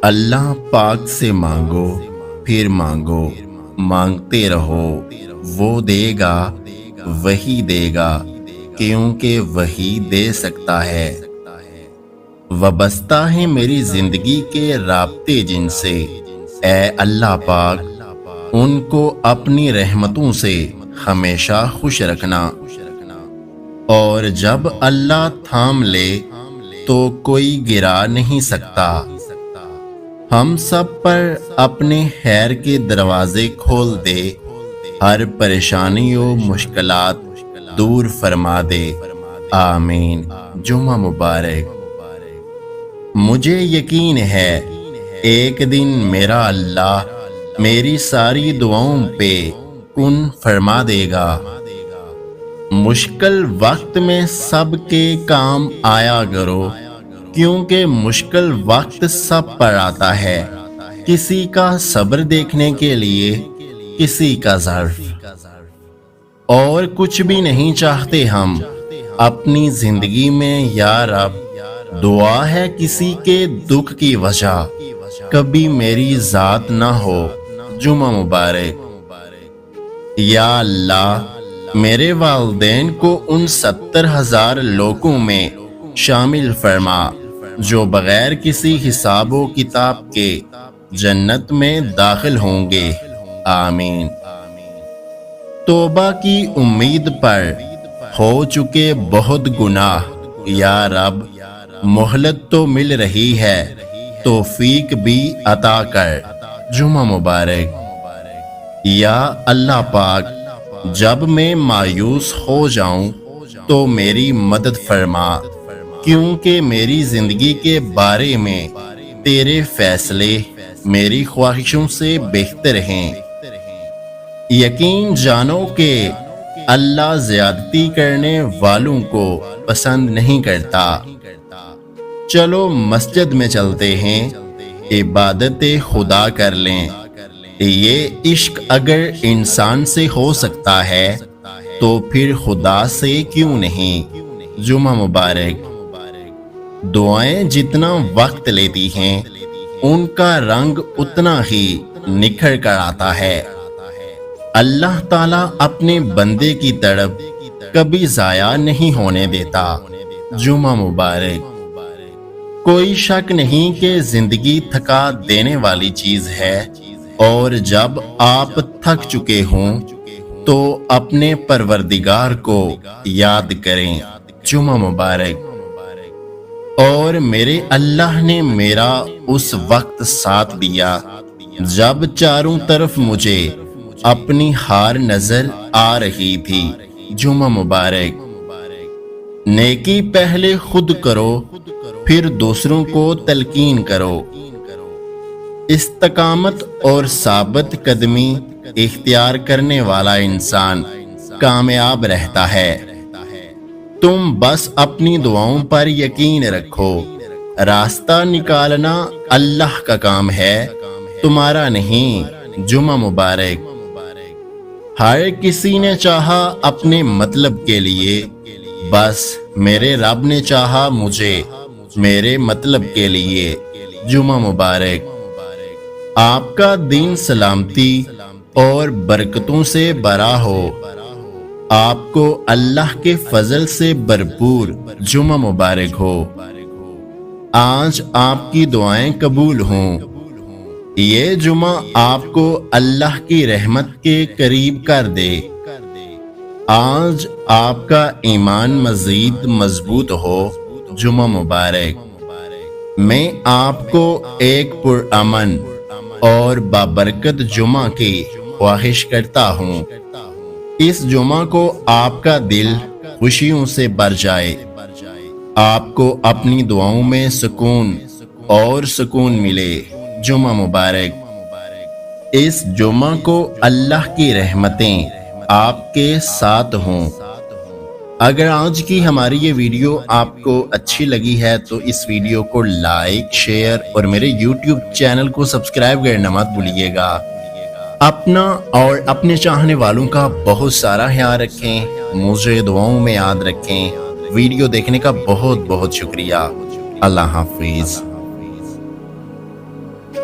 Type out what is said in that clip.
اللہ پاک سے مانگو، پھر مانگو، مانگتے رہو، وہ دے گا، وہی دے گا، کیونکہ وہی دے سکتا ہے۔ وابستہ ہے میری زندگی کے رابطے جن سے، اے اللہ پاک ان کو اپنی رحمتوں سے ہمیشہ خوش رکھنا، اور جب اللہ تھام لے تو کوئی گرا نہیں سکتا۔ ہم سب پر اپنے خیر کے دروازے کھول دے، ہر پریشانی و مشکلات دور فرما دے، آمین۔ جمعہ مبارک۔ مجھے یقین ہے ایک دن میرا اللہ میری ساری دعاؤں پہ کن فرما دے گا۔ مشکل وقت میں سب کے کام آیا کرو، کیونکہ مشکل وقت سب پر آتا ہے، کسی کا صبر دیکھنے کے لیے، کسی کا ظرف۔ اور کچھ بھی نہیں چاہتے ہم اپنی زندگی میں یا رب، دعا ہے کسی کے دکھ کی وجہ کبھی میری ذات نہ ہو۔ جمعہ مبارک۔ یا اللہ میرے والدین کو ان 70,000 لوگوں میں شامل فرما جو بغیر کسی حساب و کتاب کے جنت میں داخل ہوں گے، آمین۔ توبہ کی امید پر ہو چکے بہت گناہ، یا رب مہلت تو مل رہی ہے، توفیق بھی عطا کر۔ جمعہ مبارک۔ یا اللہ پاک جب میں مایوس ہو جاؤں تو میری مدد فرما، کیونکہ میری زندگی کے بارے میں تیرے فیصلے میری خواہشوں سے بہتر ہیں۔ یقین جانو کہ اللہ زیادتی کرنے والوں کو پسند نہیں کرتا۔ چلو مسجد میں چلتے ہیں، عبادت خدا کر لیں۔ یہ عشق اگر انسان سے ہو سکتا ہے تو پھر خدا سے کیوں نہیں۔ جمعہ مبارک۔ دعائیں جتنا وقت لیتی ہیں ان کا رنگ اتنا ہی نکھر کر آتا ہے۔ اللہ تعالیٰ اپنے بندے کی طرف کبھی ضائع نہیں ہونے دیتا۔ جمعہ مبارک۔ کوئی شک نہیں کہ زندگی تھکا دینے والی چیز ہے، اور جب آپ تھک چکے ہوں تو اپنے پروردگار کو یاد کریں۔ جمعہ مبارک۔ اور میرے اللہ نے میرا اس وقت ساتھ دیا جب چاروں طرف مجھے اپنی ہار نظر آ رہی تھی۔ جمعہ مبارک۔ نیکی پہلے خود کرو، پھر دوسروں کو تلقین کرو۔ استقامت اور ثابت قدمی اختیار کرنے والا انسان کامیاب رہتا ہے۔ تم بس اپنی دعاؤں پر یقین رکھو، راستہ نکالنا اللہ کا کام ہے، تمہارا نہیں۔ جمعہ مبارک۔ ہر کسی نے چاہا اپنے مطلب کے لیے، بس میرے رب نے چاہا مجھے میرے مطلب کے لیے۔ جمعہ مبارک۔ آپ کا دین سلامتی اور برکتوں سے بھرا ہو، آپ کو اللہ کے فضل سے بھرپور جمعہ مبارک ہو۔ آج آپ کی دعائیں قبول ہوں، یہ جمعہ آپ کو اللہ کی رحمت کے قریب کر دے۔ آج آپ کا ایمان مزید مضبوط ہو۔ جمعہ مبارک۔ میں آپ کو ایک پرامن اور بابرکت جمعہ کی خواہش کرتا ہوں۔ اس جمعہ کو آپ کا دل خوشیوں سے بھر جائے، آپ کو اپنی دعاؤں میں سکون ملے۔ جمعہ مبارک۔ اس جمعہ کو اللہ کی رحمتیں آپ کے ساتھ ہوں۔ اگر آج کی ہماری یہ ویڈیو آپ کو اچھی لگی ہے تو اس ویڈیو کو لائک، شیئر اور میرے یوٹیوب چینل کو سبسکرائب کرنا مت بھولیے گا۔ اپنا اور اپنے چاہنے والوں کا بہت سارا خیال رکھیں، مجھے دعاؤں میں یاد رکھیں۔ ویڈیو دیکھنے کا بہت بہت شکریہ۔ اللہ حافظ۔